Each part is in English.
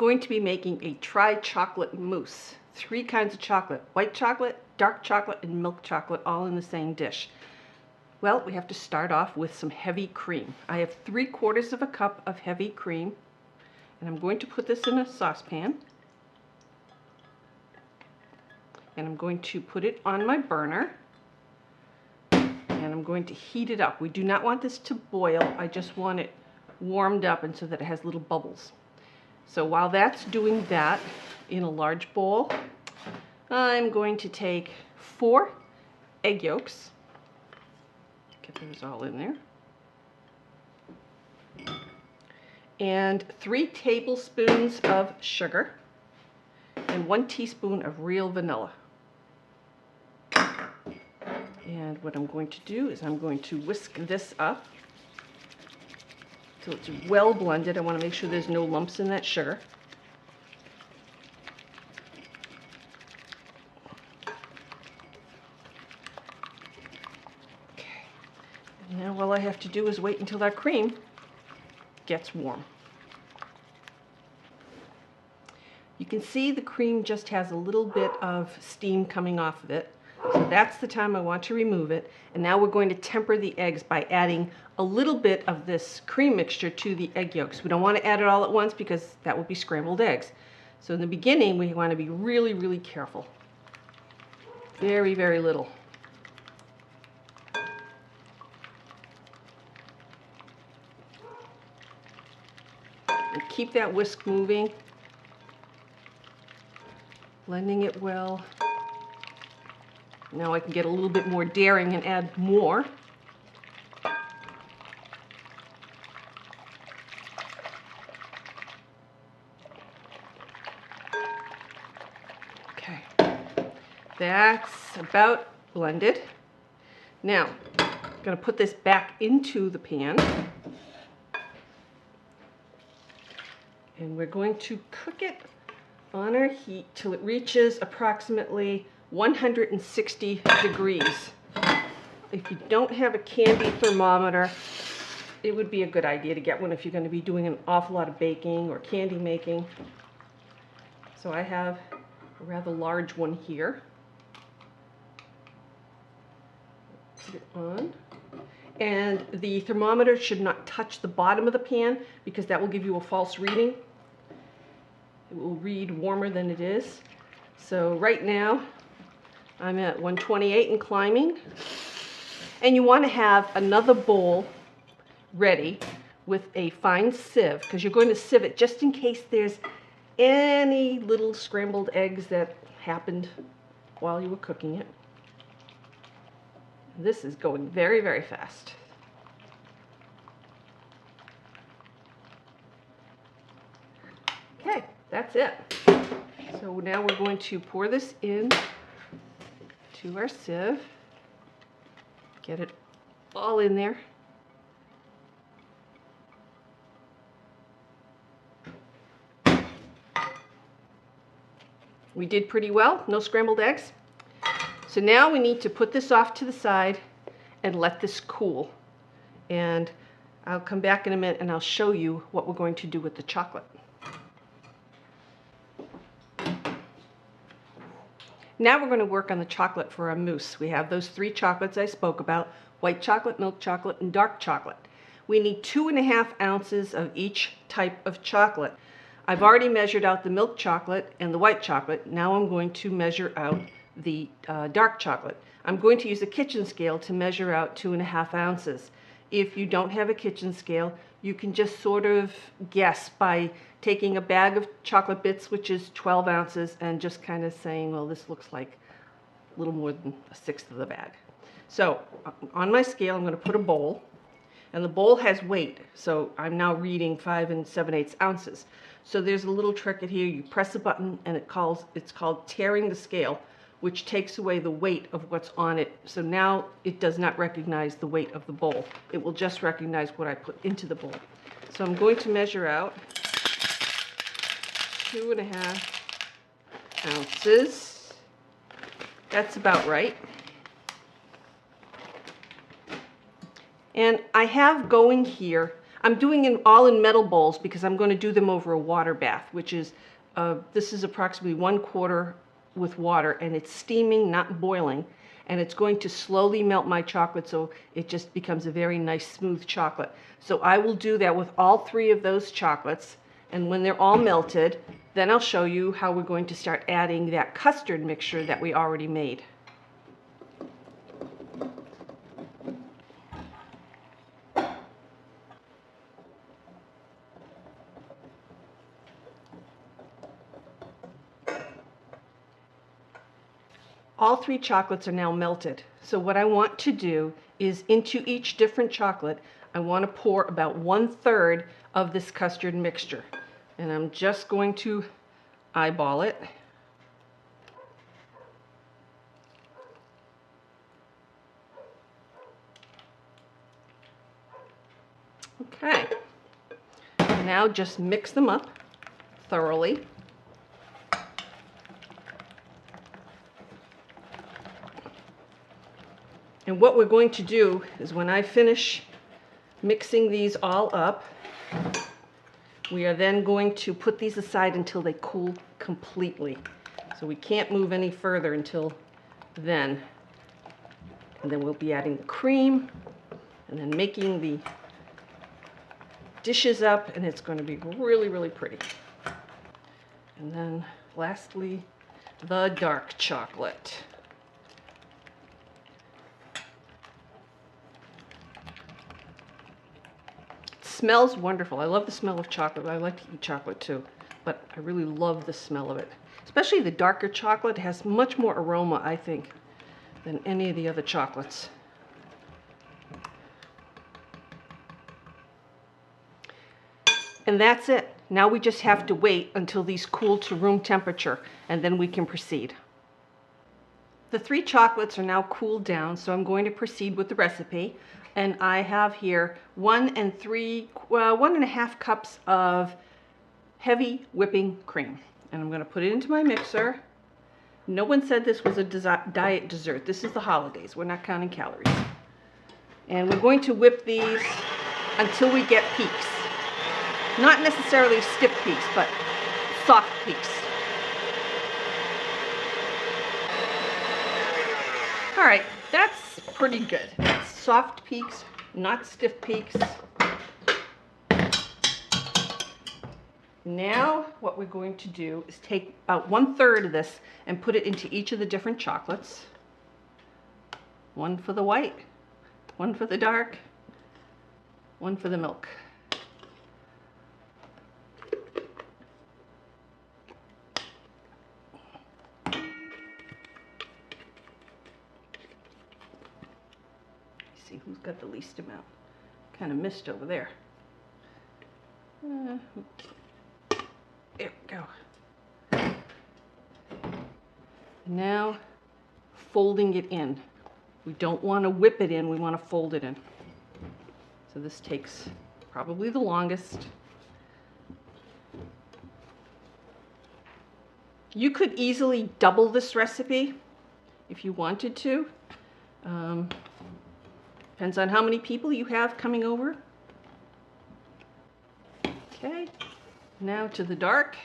going to be making a tri-chocolate mousse. 3 kinds of chocolate: white chocolate, dark chocolate, and milk chocolate, all in the same dish. Well, we have to start off with some heavy cream. I have 3/4 of a cup of heavy cream, and I'm going to put this in a saucepan. And I'm going to put it on my burner, and I'm going to heat it up. We do not want this to boil. I just want it warmed up and so that it has little bubbles. So while that's doing that, in a large bowl, I'm going to take 4 egg yolks. Get those all in there. And 3 tablespoons of sugar and 1 teaspoon of real vanilla. And what I'm going to do is I'm going to whisk this up till it's well blended. I want to make sure there's no lumps in that sugar. Okay. And now all I have to do is wait until that cream gets warm. You can see the cream just has a little bit of steam coming off of it. So that's the time I want to remove it. And now we're going to temper the eggs by adding a little bit of this cream mixture to the egg yolks. We don't want to add it all at once because that would be scrambled eggs. So in the beginning, we want to be really, really careful. Very, very little. And keep that whisk moving, blending it well. Now I can get a little bit more daring and add more. Okay, that's about blended. Now, I'm going to put this back into the pan. And we're going to cook it on our heat till it reaches approximately 160 degrees. If you don't have a candy thermometer, it would be a good idea to get one if you're going to be doing an awful lot of baking or candy making. So I have a rather large one here. Put it on. And the thermometer should not touch the bottom of the pan because that will give you a false reading. It will read warmer than it is. So right now, I'm at 128 and climbing. And you want to have another bowl ready with a fine sieve, because you're going to sieve it just in case there's any little scrambled eggs that happened while you were cooking it. This is going very, very fast. Okay, that's it. So now we're going to pour this in to our sieve. Get it all in there. We did pretty well, no scrambled eggs. So now we need to put this off to the side and let this cool. And I'll come back in a minute and I'll show you what we're going to do with the chocolate. Now we're going to work on the chocolate for our mousse. We have those 3 chocolates I spoke about: white chocolate, milk chocolate, and dark chocolate. We need 2½ ounces of each type of chocolate. I've already measured out the milk chocolate and the white chocolate. Now I'm going to measure out the dark chocolate. I'm going to use a kitchen scale to measure out 2½ ounces. If you don't have a kitchen scale, you can just sort of guess by taking a bag of chocolate bits, which is 12 ounces, and just kind of saying, well, this looks like a little more than 1/6 of the bag. So on my scale, I'm going to put a bowl, and the bowl has weight. So I'm now reading 5 7/8 ounces. So there's a little trick here. You press a button, and it's called tearing the scale, which takes away the weight of what's on it. So now it does not recognize the weight of the bowl. It will just recognize what I put into the bowl. So I'm going to measure out 2½ ounces. That's about right. And I have going here I'm doing it all in metal bowls because I'm going to do them over a water bath, which is, this is approximately 1/4 with water, and it's steaming, not boiling, and it's going to slowly melt my chocolate so it just becomes a very nice smooth chocolate. So I will do that with all 3 of those chocolates, and when they're all melted, then I'll show you how we're going to start adding that custard mixture that we already made. All 3 chocolates are now melted. So what I want to do is into each different chocolate, I want to pour about 1/3 of this custard mixture. And I'm just going to eyeball it. Okay. Now just mix them up thoroughly. And what we're going to do is when I finish mixing these all up, we are then going to put these aside until they cool completely. So we can't move any further until then. And then we'll be adding the cream and then making the dishes up, and it's going to be really, really pretty. And then lastly, the dark chocolate. Smells wonderful. I love the smell of chocolate. I like to eat chocolate too, but I really love the smell of it. Especially the darker chocolate has much more aroma, I think, than any of the other chocolates. And that's it. Now we just have to wait until these cool to room temperature, and then we can proceed. The 3 chocolates are now cooled down, so I'm going to proceed with the recipe. And I have here 1 1.5 cups of heavy whipping cream. And I'm going to put it into my mixer. No one said this was a diet dessert. This is the holidays. We're not counting calories. And we're going to whip these until we get peaks. Not necessarily stiff peaks, but soft peaks. All right, that's pretty good. Soft peaks, not stiff peaks. Now what we're going to do is take about 1/3 of this and put it into each of the different chocolates. 1 for the white, 1 for the dark, 1 for the milk. See who's got the least amount. Kind of missed over there. There we go. Now folding it in. We don't want to whip it in, we want to fold it in. So this takes probably the longest. You could easily double this recipe if you wanted to. Depends on how many people you have coming over. Okay, now to the dark.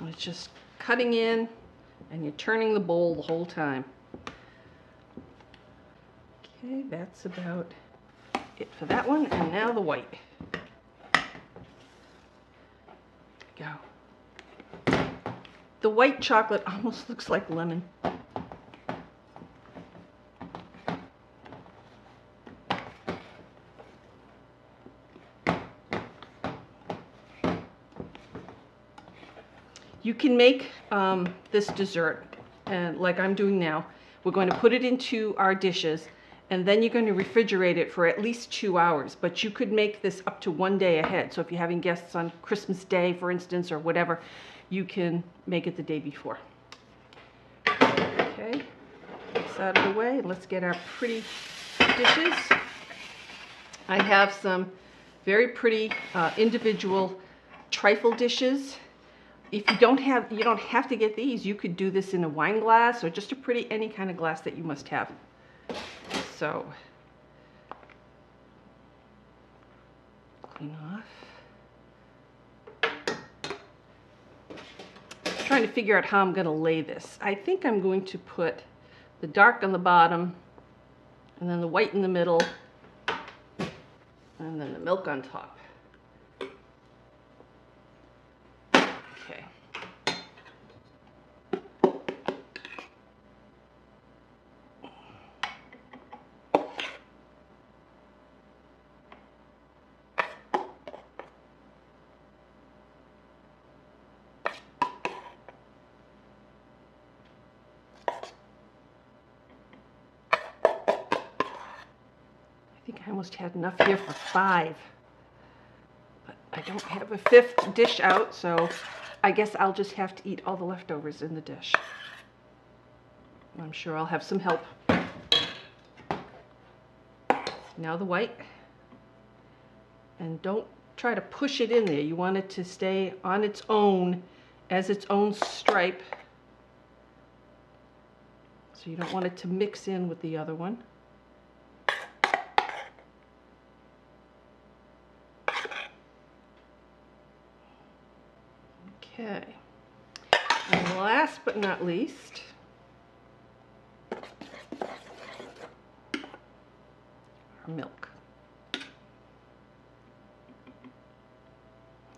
It's just cutting in and you're turning the bowl the whole time. Okay, that's about it for that one. And now the white. Go. The white chocolate almost looks like lemon. You can make this dessert like I'm doing now. We're going to put it into our dishes, and then you're going to refrigerate it for at least 2 hours. But you could make this up to 1 day ahead. So if you're having guests on Christmas Day, for instance, or whatever, you can make it the day before. Okay, this out of the way. Let's get our pretty dishes. I have some very pretty individual trifle dishes. if you don't have to get these. You could do this in a wine glass or just a pretty, any kind of glass that you must have. So, clean off. Trying to figure out how I'm going to lay this. I think I'm going to put the dark on the bottom, and then the white in the middle, and then the milk on top. Okay. I think I almost had enough here for 5, but I don't have a 5th dish out, so I guess I'll just have to eat all the leftovers in the dish. I'm sure I'll have some help. Now the white, and don't try to push it in there. You want it to stay on its own as its own stripe, so you don't want it to mix in with the other one. Okay, and last but not least, our milk.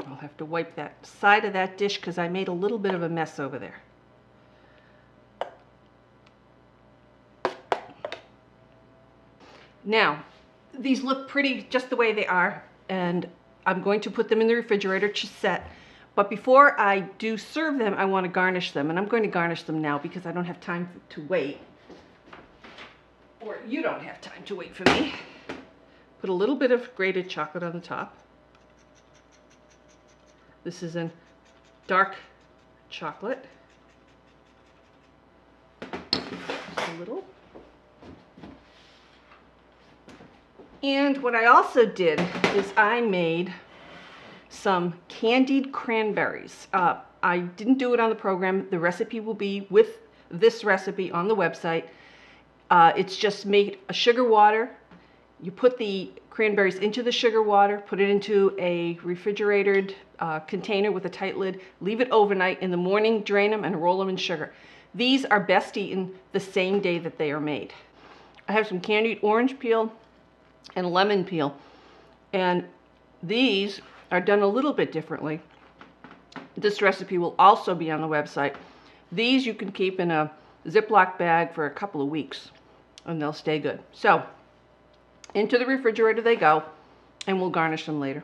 I'll have to wipe that side of that dish because I made a little bit of a mess over there. Now, these look pretty just the way they are, and I'm going to put them in the refrigerator to set. But before I do serve them, I want to garnish them, and I'm going to garnish them now because I don't have time to wait. Or you don't have time to wait for me. Put a little bit of grated chocolate on the top. This is in dark chocolate. Just a little. And what I also did is I made some candied cranberries. I didn't do it on the program. The recipe will be with this recipe on the website. It's just made a sugar water. You put the cranberries into the sugar water, put it into a refrigerated container with a tight lid, leave it overnight. In the morning, drain them and roll them in sugar. These are best eaten the same day that they are made. I have some candied orange peel and lemon peel, and these are done a little bit differently. This recipe will also be on the website. These you can keep in a Ziploc bag for a couple of weeks and they'll stay good. So into the refrigerator they go, and we'll garnish them later.